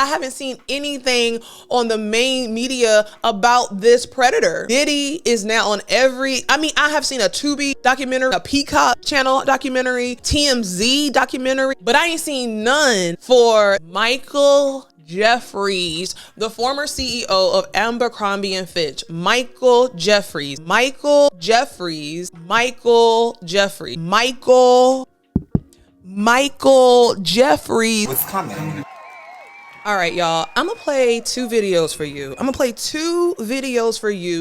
I haven't seen anything on the main media about this predator. Diddy is now on I have seen a Tubi documentary, a Peacock channel documentary, TMZ documentary, but I ain't seen none for Michael Jeffries, the former CEO of Abercrombie and Fitch. Michael Jeffries. Michael Jeffries. What's coming? All right, y'all, I'm gonna play two videos for you.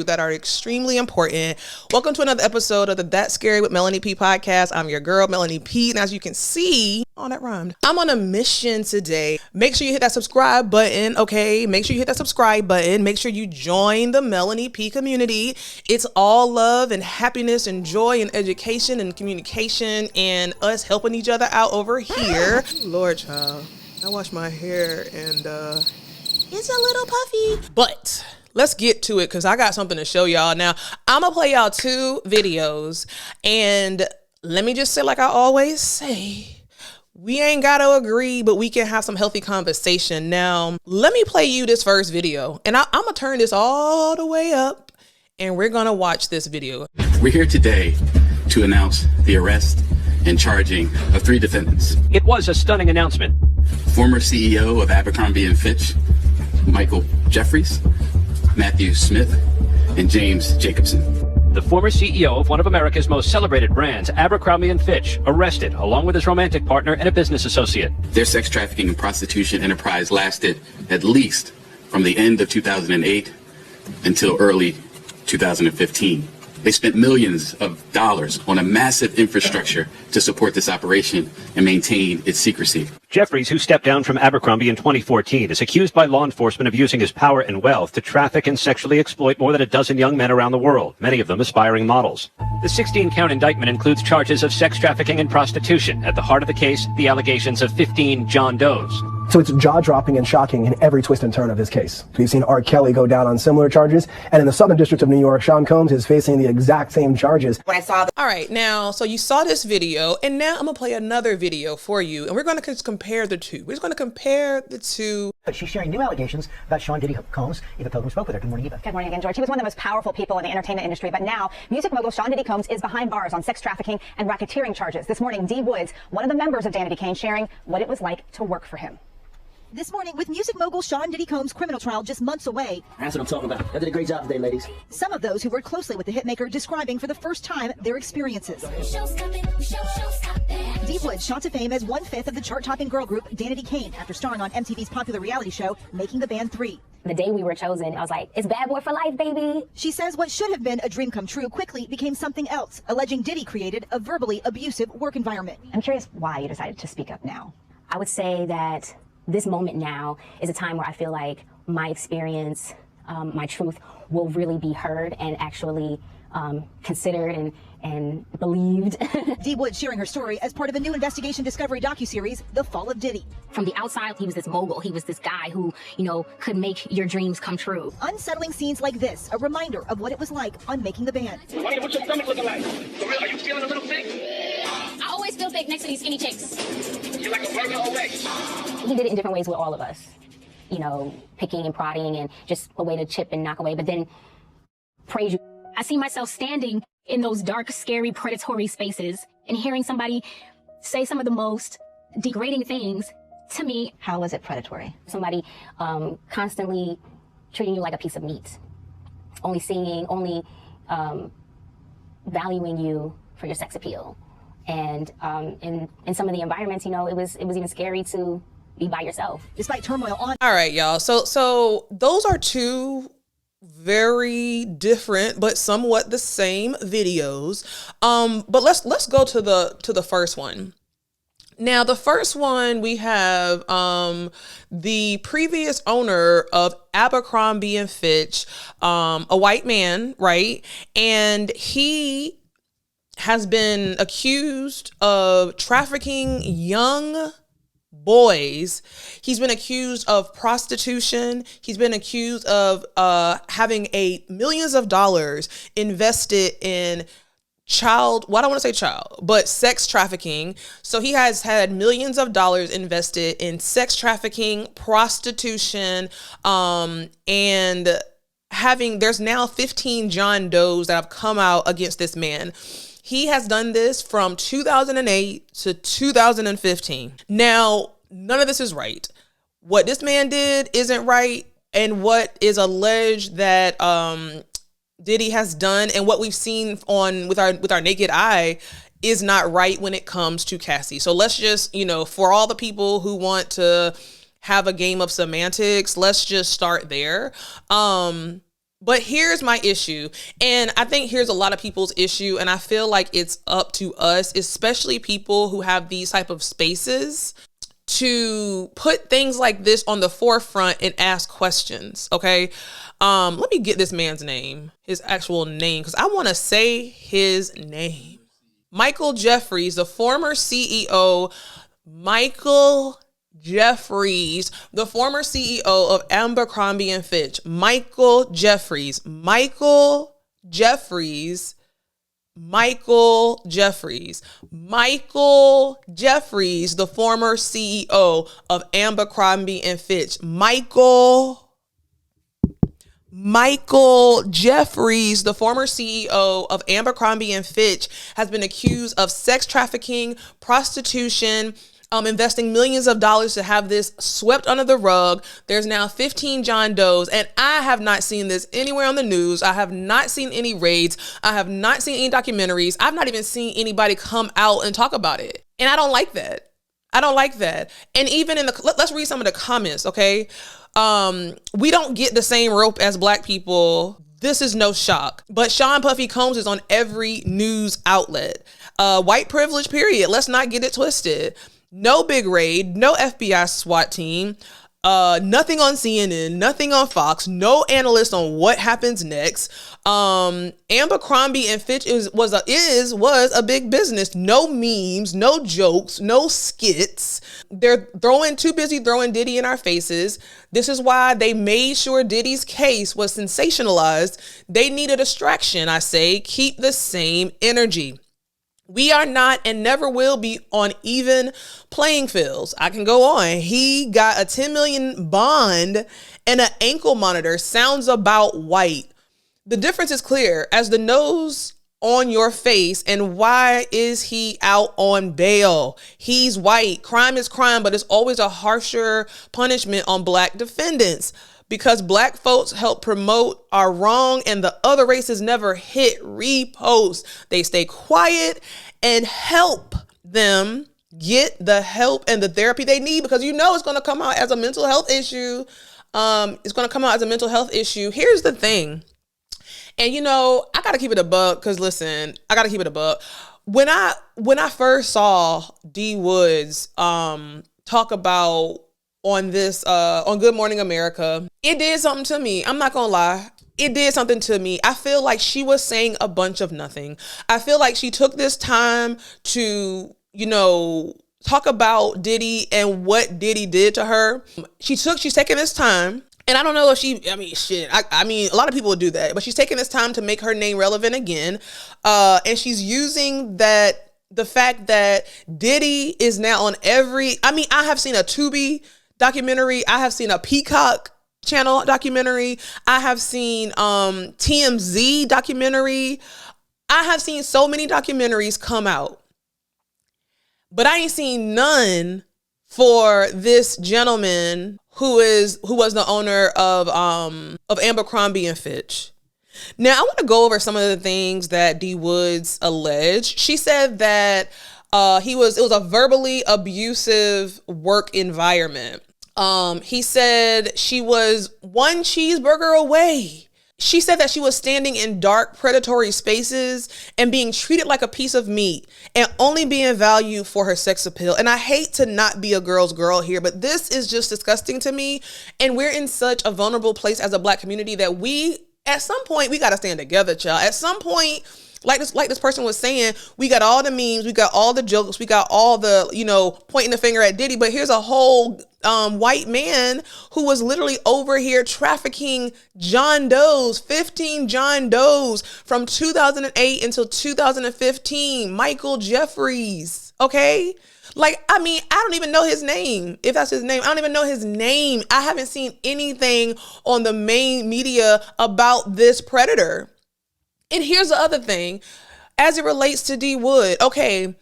That are extremely important. Welcome to another episode of the That's Scary with Melanie P podcast. I'm your girl, Melanie P. And as you can see, that rhymed. I'm on a mission today. Make sure you hit that subscribe button, okay? Make sure you join the Melanie P community. It's all love and happiness and joy and education and communication and us helping each other out over here. Lord, child. I wash my hair and it's a little puffy. But let's get to it because I got something to show y'all. Now, I'm going to play y'all two videos. And let me just say, like I always say, we ain't got to agree, but we can have some healthy conversation. Now, let me play you this first video. And I'm going to turn this all the way up. And we're going to watch this video. We're here today to announce the arrest and charging of 3 defendants. It was a stunning announcement. Former CEO of Abercrombie and Fitch, Michael Jeffries, Matthew Smith, and James Jacobson. The former CEO of one of America's most celebrated brands, Abercrombie and Fitch, arrested along with his romantic partner and a business associate. Their sex trafficking and prostitution enterprise lasted at least from the end of 2008 until early 2015. They spent millions of dollars on a massive infrastructure to support this operation and maintain its secrecy. Jeffries, who stepped down from Abercrombie in 2014, is accused by law enforcement of using his power and wealth to traffic and sexually exploit more than a dozen young men around the world, many of them aspiring models. The 16-count indictment includes charges of sex trafficking and prostitution. At the heart of the case, the allegations of 15 John Does. So it's jaw-dropping and shocking in every twist and turn of this case. We've seen R. Kelly go down on similar charges, and in the Southern District of New York, Sean Combs is facing the exact same charges. All right, now, so you saw this video, and now I'm going to play another video for you, and we're going to compare the two. We're just going to compare the two. But she's sharing new allegations about Sean Diddy Combs. Eva Pilgrim spoke with her. Good morning, Eva. Good morning again, George. He was one of the most powerful people in the entertainment industry, but now music mogul Sean Diddy Combs is behind bars on sex trafficking and racketeering charges. This morning, Dee Woods, one of the members of Danity Kane, sharing what it was like to work for him. This morning, with music mogul Sean Diddy Combs' criminal trial just months away. That's what I'm talking about. I did a great job today, ladies. Some of those who worked closely with the hitmaker describing for the first time their experiences. Dee Woods shot to fame as 1/5 of the chart-topping girl group Danity Kane after starring on MTV's popular reality show, Making the Band 3. The day we were chosen, I was like, it's bad boy for life, baby. She says what should have been a dream come true quickly became something else, alleging Diddy created a verbally abusive work environment. I'm curious why you decided to speak up now. I would say that this moment now is a time where I feel like my experience, my truth will really be heard and actually considered and believed. Dee Woods sharing her story as part of a new investigation discovery docuseries, The Fall of Diddy. From the outside, he was this mogul. He was this guy who, could make your dreams come true. Unsettling scenes like this, a reminder of what it was like on Making the Band. What's your stomach looking like? For real, are you feeling a little thick? I always feel thick next to these skinny chicks. You like a burger or eggs? He did it in different ways with all of us. Picking and prodding and just a way to chip and knock away, but then praise you. I see myself standing in those dark, scary, predatory spaces and hearing somebody say some of the most degrading things to me. How was it predatory? Somebody constantly treating you like a piece of meat, only valuing you for your sex appeal. And in some of the environments, it was even scary to be by yourself. Despite turmoil on. All right, y'all. So those are two very different but somewhat the same videos. But let's go to the first one. Now, the first one, we have the previous owner of Abercrombie and Fitch, a white man, right? And he has been accused of trafficking young boys. He's been accused of prostitution. He's been accused of having millions of dollars invested in well, I don't want to say child, but sex trafficking. So he has had millions of dollars invested in sex trafficking, prostitution, and there's now 15 John Does that have come out against this man. He has done this from 2008 to 2015. Now, none of this is right. What this man did isn't right, and what is alleged that Diddy has done and what we've seen with our naked eye is not right when it comes to Cassie. So let's just, for all the people who want to have a game of semantics, let's just start there. But here's my issue, and I think here's a lot of people's issue, and I feel like it's up to us, especially people who have these type of spaces, to put things like this on the forefront and ask questions, okay? Let me get this man's name, his actual name, because I want to say his name. Michael Jeffries, the former CEO, Jeffries, the former CEO of Abercrombie and Fitch, Michael Jeffries, the former CEO of Abercrombie and Fitch, Michael Jeffries, the former CEO of Abercrombie and Fitch, has been accused of sex trafficking, prostitution, investing millions of dollars to have this swept under the rug. There's now 15 John Does, and I have not seen this anywhere on the news. I have not seen any raids. I have not seen any documentaries. I've not even seen anybody come out and talk about it. And I don't like that. And even let's read some of the comments, okay? We don't get the same rope as Black people. This is no shock. But Sean Puffy Combs is on every news outlet. White privilege, period. Let's not get it twisted. No big raid, no FBI SWAT team, nothing on CNN, nothing on Fox, no analyst on what happens next. Abercrombie and Fitch was a big business. No memes, no jokes, no skits. They're too busy throwing Diddy in our faces. This is why they made sure Diddy's case was sensationalized. They need a distraction, I say. Keep the same energy. We are not and never will be on even playing fields. I can go on. He got a $10 million bond and an ankle monitor. Sounds about white. The difference is clear as the nose on your face. And why is he out on bail? He's white. Crime is crime, but it's always a harsher punishment on Black defendants. Because Black folks help promote our wrong and the other races never hit repost. They stay quiet and help them get the help and the therapy they need, because it's going to come out as a mental health issue. Here's the thing. And I got to keep it a buck, because listen, I got to keep it a buck. When I first saw D Woods talk about on Good Morning America, it did something to me. I'm not gonna lie. It did something to me. I feel like she was saying a bunch of nothing. I feel like she took this time to, talk about Diddy and what Diddy did to her. She's taking this time, and I don't know if a lot of people would do that, but she's taking this time to make her name relevant again. And she's using the fact that Diddy is now on I have seen a Tubi documentary. I have seen a Peacock channel documentary. I have seen TMZ documentary. I have seen so many documentaries come out, but I ain't seen none for this gentleman who was the owner of Abercrombie and Fitch. Now, I want to go over some of the things that D Woods alleged. She said that it was a verbally abusive work environment. He said she was one cheeseburger away. She said that she was standing in dark, predatory spaces and being treated like a piece of meat and only being valued for her sex appeal. And I hate to not be a girl's girl here, but this is just disgusting to me. And we're in such a vulnerable place as a Black community that at some point, we got to stand together, child. At some point, Like this person was saying, we got all the memes, we got all the jokes, we got all the, pointing the finger at Diddy, but here's a whole white man who was literally over here trafficking John Does, 15 John Does from 2008 until 2015. Michael Jeffries, okay? Like, I mean, I don't even know his name, if that's his name. I don't even know his name. I haven't seen anything on the main media about this predator. And here's the other thing, as it relates to D Wood. Okay,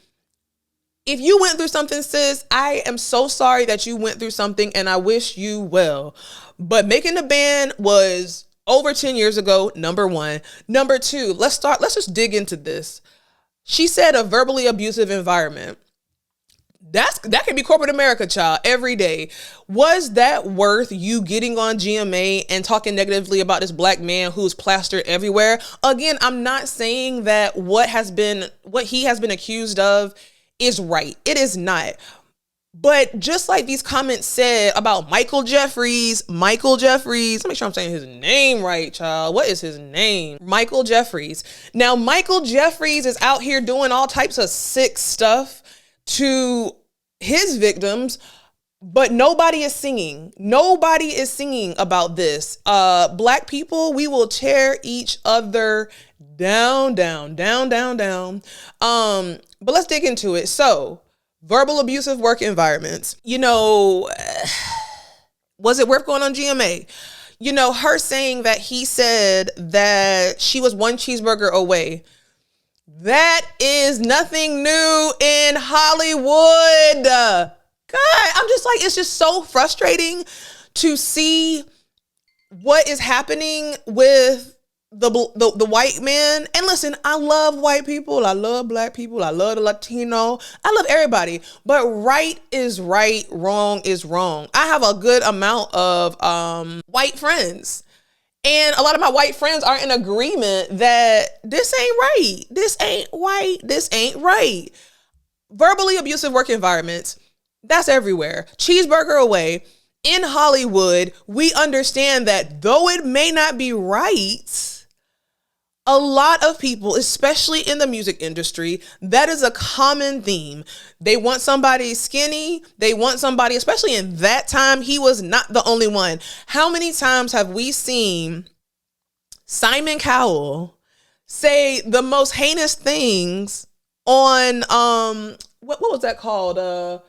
if you went through something, sis, I am so sorry that you went through something and I wish you well. But making the band was over 10 years ago, number one. Number two, let's just dig into this. She said a verbally abusive environment. That can be corporate America, child, every day. Was that worth you getting on GMA and talking negatively about this black man who's plastered everywhere? Again, I'm not saying that what he has been accused of is right. It is not. But just like these comments said about Michael Jeffries, let me make sure I'm saying his name right, child. What is his name? Michael Jeffries. Now, Michael Jeffries is out here doing all types of sick stuff to his victims, but nobody is singing. Nobody is singing about this. Black people, we will tear each other down. But let's dig into it. So, verbal abusive work environments. Was it worth going on GMA? Her saying that he said that she was one cheeseburger away. That is nothing new in Hollywood. God, I'm just like, it's just so frustrating to see what is happening with the white man. And listen, I love white people. I love black people. I love the Latino. I love everybody. But right is right. Wrong is wrong. I have a good amount of white friends. And a lot of my white friends are in agreement that this ain't right. This ain't white. This ain't right. Verbally abusive work environments, that's everywhere. Cheeseburger away. In Hollywood, we understand that though it may not be right, a lot of people, especially in the music industry, that is a common theme. They want somebody skinny. They want somebody, especially in that time, he was not the only one. How many times have we seen Simon Cowell say the most heinous things on, what was that called?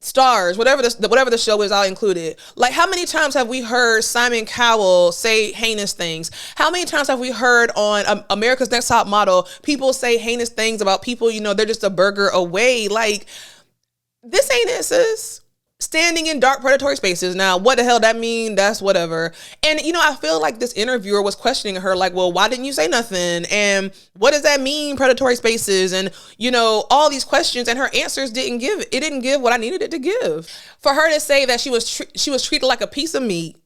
Stars, whatever the show is, I'll include it. Like, how many times have we heard Simon Cowell say heinous things? How many times have we heard on America's Next Top Model people say heinous things about people, they're just a burger away? Like, this ain't it, sis. Standing in dark predatory spaces. Now, what the hell that mean? That's whatever. And, I feel like this interviewer was questioning her, like, well, why didn't you say nothing? And what does that mean, predatory spaces? And, all these questions, and her answers didn't give what I needed it to give. For her to say that she was treated like a piece of meat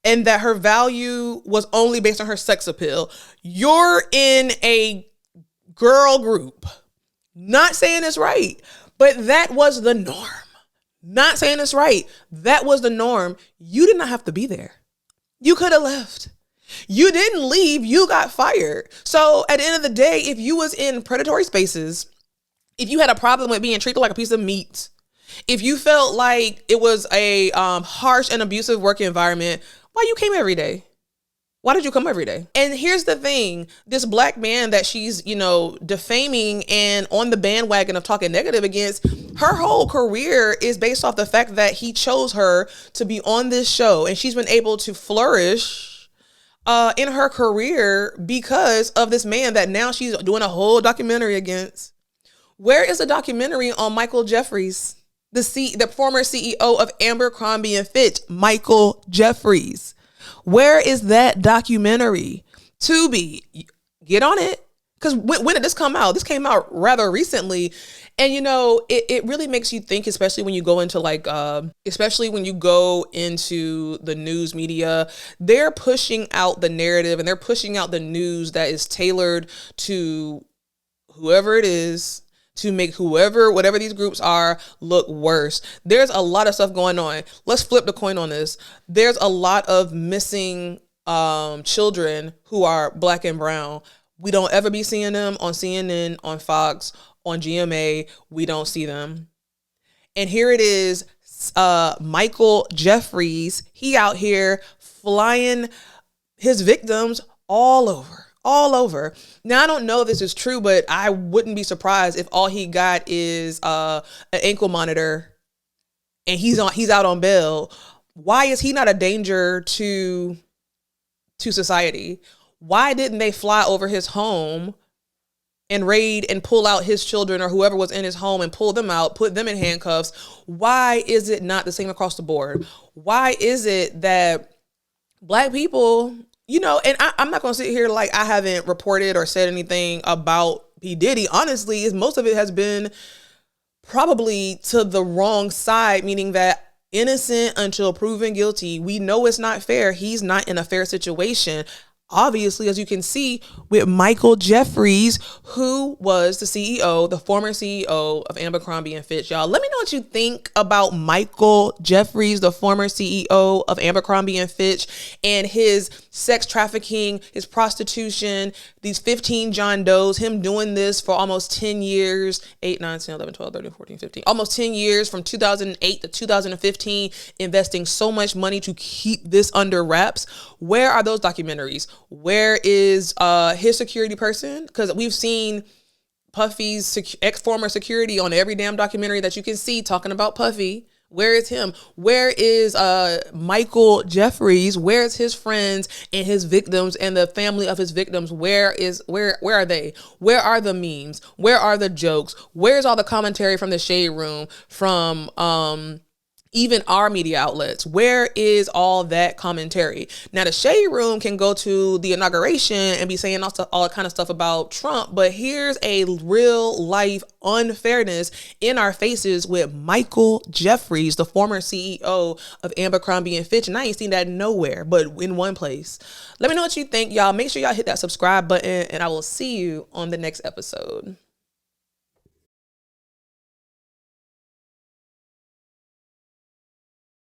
and that her value was only based on her sex appeal. You're in a girl group. Not saying it's right, but that was the norm. Not saying it's right. That was the norm. You did not have to be there. You could have left. You didn't leave. You got fired. So at the end of the day, if you was in predatory spaces, if you had a problem with being treated like a piece of meat, if you felt like it was a harsh and abusive work environment, why you came every day? Why did you come every day? And here's the thing, this black man that she's, defaming and on the bandwagon of talking negative against, her whole career is based off the fact that he chose her to be on this show. And she's been able to flourish in her career because of this man that now she's doing a whole documentary against. Where is the documentary on Michael Jeffries, the former CEO of Abercrombie and Fitch, Michael Jeffries? Where is that documentary? Tubi, get on it. Because when did this come out? This came out rather recently. And, it really makes you think, especially when you go into the news media, they're pushing out the narrative and they're pushing out the news that is tailored to whoever it is, to make whatever these groups are, look worse. There's a lot of stuff going on. Let's flip the coin on this. There's a lot of missing children who are black and brown. We don't ever be seeing them on CNN, on Fox, on GMA. We don't see them. And here it is, Michael Jeffries. He out here flying his victims all over. Now, I don't know if this is true, but I wouldn't be surprised if all he got is an ankle monitor and he's out on bail. Why is he not a danger to society? Why didn't they fly over his home and raid and pull out his children or whoever was in his home and pull them out, put them in handcuffs? Why is it not the same across the board? Why is it that Black people, you know, and I'm not going to sit here like I haven't reported or said anything about P. Diddy. Honestly, most of it has been probably to the wrong side, meaning that innocent until proven guilty. We know it's not fair. He's not in a fair situation. Obviously, as you can see with Michael Jeffries, who was the CEO, the former CEO of Abercrombie and Fitch. Y'all, let me know what you think about Michael Jeffries, the former CEO of Abercrombie and Fitch, and his sex trafficking, his prostitution, these 15 John Does, him doing this for almost 10 years, 8, 9, 10, 11, 12, 13, 14, 15, almost 10 years from 2008 to 2015, investing so much money to keep this under wraps. Where are those documentaries? Where is his security person? Because we've seen Puffy's ex-former security on every damn documentary that you can see talking about Puffy. Where is him? Where is Michael Jeffries? Where's his friends and his victims and the family of his victims? Where are they? Where are the memes? Where are the jokes? Where's all the commentary from the Shade Room, from even our media outlets? Where is all that commentary? Now, the Shade Room can go to the inauguration and be saying all that kind of stuff about Trump, but here's a real life unfairness in our faces with Michael Jeffries, the former CEO of Abercrombie and Fitch, and I ain't seen that nowhere but in one place. Let me know what you think, y'all. Make sure y'all hit that subscribe button, and I will see you on the next episode.